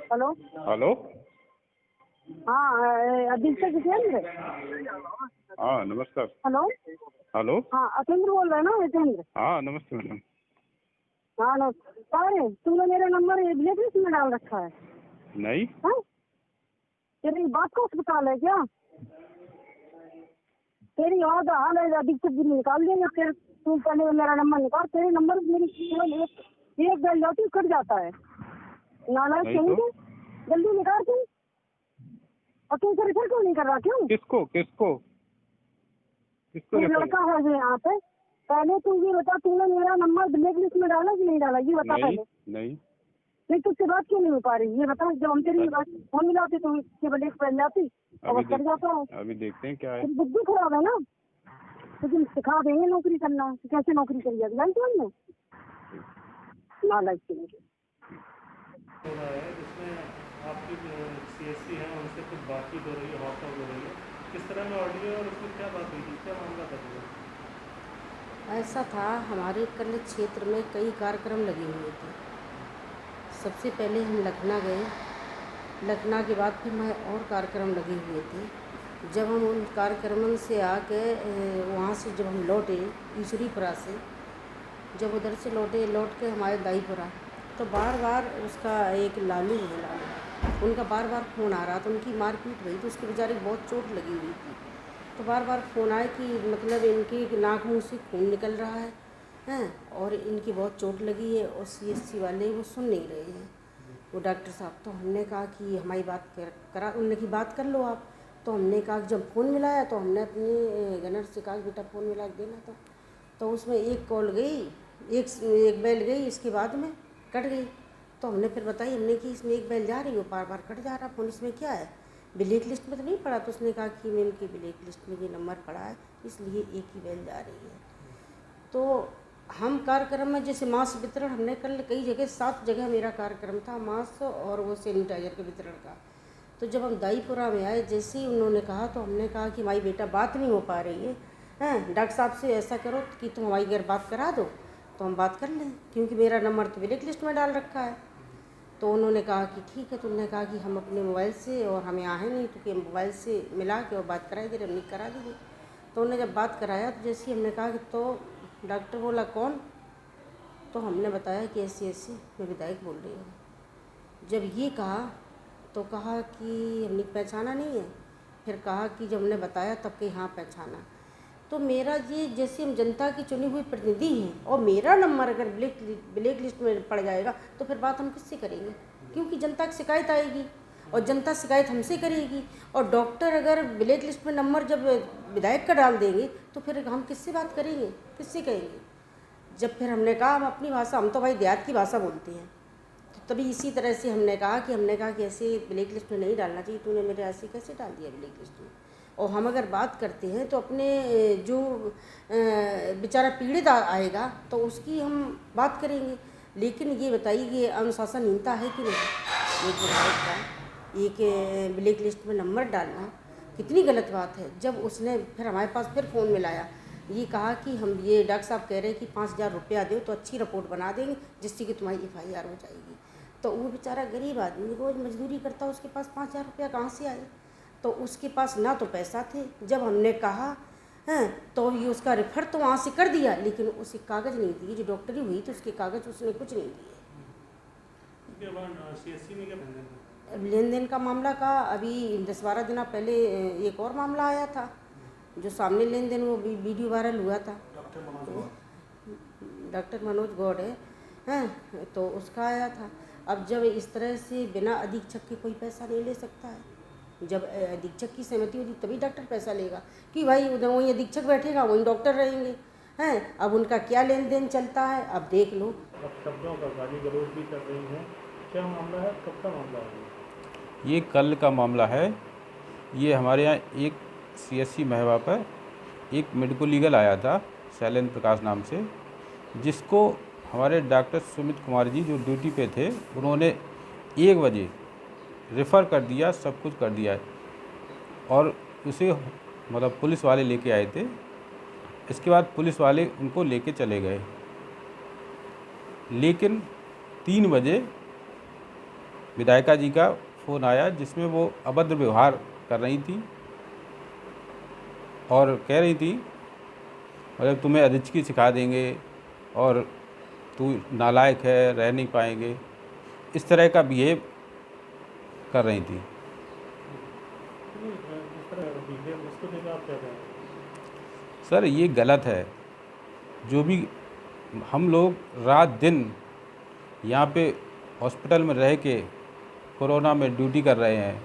Hello. Hello. हाँ, अधीक्षक जितेंद्र। हाँ नमस्कार। हेलो। हेलो। हाँ, अतेंद्र बोल रहे हैं ना, जितेंद्र? हाँ नमस्ते मैडम। हाँ नमस्ते। अरे तुमने मेरा नंबर ब्लैक लिस्ट में डाल रखा है? नहीं। हाँ, तेरी बात का अस्पताल है क्या? तेरी याद हाल है, अधीक्षक जी निकाल देंगे। फिर तू पहले मेरा नंबर निकाल। तेरे नंबर मेरी केवल एक बेल जाती है, कट जाता है। नालायक नहीं तो जल्दी निकाल तू। और तू रिफर क्यों नहीं कर रहा? क्यों? किसको किसको किसको तू रेफर? लड़का है जो यहाँ पे। पहले तू ये बता, तूने मेरा नंबर ब्लैक लिस्ट में डाला कि नहीं डाला, ये बता नहीं पहले। नहीं। नहीं, तुझसे बात क्यों नहीं हो पा रही, ये बता। जब हम तेरी बात फोन मिलाते तो केवल एक पहन जाती और बस कर जाता है। अभी देखते हैं क्या है। तेरी बुद्धि खराब है ना। लेकिन सिखा देंगे नौकरी करना, कैसे नौकरी करी जाती है तो हमने नालायक के लिए। हो रहा है जिसमें आपकी सीएससी है उनसे कुछ बातचीत हो रही है, हॉटटॉक हो रही है, किस तरह में ऑडियो और उसमें क्या बात हुई थी, क्या मामला था पूरा? ऐसा था, हमारे कन्नड़ क्षेत्र में कई कार्यक्रम लगे हुए थे। सबसे पहले हम लखनऊ गए। लखनऊ के बाद फिर मैं और कार्यक्रम लगे हुए थे। जब हम उन कार्यक्रमों से आके वहाँ से जब हम लौटे ईश्वरीपुरा से, जब उधर से लौट के हमारे दाईपुरा, तो बार बार उसका एक लालू है, लालू उनका बार बार फ़ोन आ रहा था। उनकी मारपीट हुई तो उसके बेचारे को बहुत चोट लगी हुई थी। तो बार बार फ़ोन आए कि मतलब इनकी नाक मुँह से खून निकल रहा है हैं और इनकी बहुत चोट लगी है, और सीएससी वाले वो सुन नहीं रहे हैं, वो डॉक्टर साहब। तो हमने कहा कि हमारी बात करा, उनने की बात कर लो आप। तो हमने कहा कि जब फ़ोन मिलाया तो हमने अपने गनर से कहा बेटा फ़ोन मिला के देना। तो उसमें एक कॉल गई, एक बेल गई, इसके बाद में कट गई। तो हमने फिर बताई, हमने कि इसमें एक बेल जा रही हो, बार बार कट जा रहा फ़ोन, इसमें क्या है, ब्लैक लिस्ट में तो नहीं पड़ा? तो उसने कहा कि मैं इनकी ब्लैक लिस्ट में ये नंबर पड़ा है, इसलिए एक ही बेल जा रही है। तो हम कार्यक्रम में जैसे मास्क वितरण हमने कल कई जगह 7 जगह मेरा कार्यक्रम था, मास्क और वो सैनिटाइजर के वितरण का। तो जब हम दाईपुरा में आए, जैसे ही उन्होंने कहा तो हमने कहा कि हमारी बेटा बात नहीं हो पा रही है, हैं डॉक्टर साहब से ऐसा करो कि तुम हमारी घर बात करा दो तो हम बात कर लें, क्योंकि मेरा नंबर तो ब्लैक लिस्ट में डाल रखा है। तो उन्होंने कहा कि ठीक है। तो उन्होंने कहा कि हम अपने मोबाइल से, और हमें आहे नहीं तो कि हम मोबाइल से मिला के और बात कराई दे रहे, हमने करा दी। तो उन्होंने जब बात कराया तो जैसे हमने कहा कि तो डॉक्टर बोला कौन? तो हमने बताया कि ऐसी मैं विधायक बोल रही हूँ। जब ये कहा तो कहा कि हमने पहचाना नहीं है। फिर कहा कि जब हमने बताया तब कि हाँ पहचाना। तो मेरा ये, जैसे हम जनता की चुनी हुई प्रतिनिधि हैं और मेरा नंबर अगर ब्लैक लिस्ट में पड़ जाएगा तो फिर बात हम किससे करेंगे? क्योंकि जनता की शिकायत आएगी और जनता शिकायत हमसे करेगी। और डॉक्टर अगर ब्लैक लिस्ट में नंबर जब विधायक का डाल देंगे तो फिर हम किससे बात करेंगे, किससे कहेंगे? जब फिर हमने कहा हम अपनी भाषा, हम तो भाई देहात की भाषा बोलते हैं, तो तभी इसी तरह से हमने कहा कि ऐसे ब्लैक लिस्ट में नहीं डालना चाहिए, तूने मेरे ऐसे कैसे डाल दिया ब्लैक लिस्ट में। और हम अगर बात करते हैं तो अपने जो बेचारा पीड़ित आएगा तो उसकी हम बात करेंगे। लेकिन ये बताइए कि अनुशासनहीनता है कि नहीं? एक विधायक का एक ब्लैक लिस्ट में नंबर डालना कितनी गलत बात है। जब उसने फिर हमारे पास फिर फ़ोन मिलाया, ये कहा कि हम ये डॉक्टर साहब कह रहे हैं कि 5,000 रुपया दो तो अच्छी रिपोर्ट बना देंगे जिससे कि तुम्हारी FIR हो जाएगी। तो वो बेचारा गरीब आदमी रोज़ मजदूरी करता, उसके पास 5,000 रुपया कहाँ से आए? तो उसके पास ना तो पैसा थे। जब हमने कहा हैं तो ये उसका रेफर तो वहाँ से कर दिया, लेकिन उसे कागज़ नहीं दिए, जो डॉक्टरी हुई तो उसके कागज़ उसने कुछ नहीं दिए। लेन देन का मामला का अभी 10-12 दिन पहले एक और मामला आया था, जो सामने लेन देन वो वीडियो वायरल हुआ था। डॉक्टर मनोज गौड़ हैं तो उसका आया था। अब जब इस तरह से बिना अधीक्षक के कोई पैसा नहीं ले सकता है, जब अधीक्षक की सहमति होगी तभी डॉक्टर पैसा लेगा, कि भाई उधर वहीं अधीक्षक बैठेगा वहीं डॉक्टर रहेंगे हैं। अब उनका क्या लेन देन चलता है अब देख लो। अब शब्दों का गाली गलौज भी कर रही हैं, क्या मामला है, कब का मामला है? ये कल का मामला है। ये हमारे यहाँ एक CSC महवा पर एक मेडिको लीगल आया था शैलेंद्र प्रकाश नाम से, जिसको हमारे डॉक्टर सुमित कुमार जी जो ड्यूटी पे थे उन्होंने 1 बजे रेफ़र कर दिया, सब कुछ कर दिया है। और उसे मतलब पुलिस वाले लेके आए थे। इसके बाद पुलिस वाले उनको लेके चले गए, लेकिन 3 बजे विधायिका जी का फ़ोन आया जिसमें वो अभद्र व्यवहार कर रही थी और कह रही थी मतलब तुम्हें अधीक्षकी सिखा देंगे और तू नालायक है, रह नहीं पाएंगे, इस तरह का बिहेव कर रही थी। इस तरह बिहेव उसको लेकर आप क्या कहें? सर ये गलत है। जो भी हम लोग रात दिन यहाँ पे हॉस्पिटल में रह के कोरोना में ड्यूटी कर रहे हैं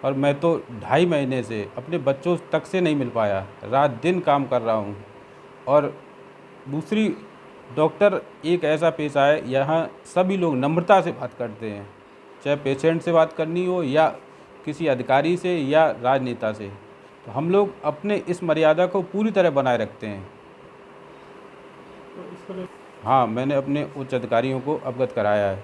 और मैं तो 2.5 महीने से अपने बच्चों तक से नहीं मिल पाया, रात दिन काम कर रहा हूँ। और दूसरी डॉक्टर एक ऐसा पेशा है, यहाँ सभी लोग नम्रता से बात करते हैं, चाहे पेशेंट से बात करनी हो या किसी अधिकारी से या राजनेता से, तो हम लोग अपने इस मर्यादा को पूरी तरह बनाए रखते हैं। तो इसको लेकर हाँ, मैंने अपने उच्च अधिकारियों को अवगत कराया है।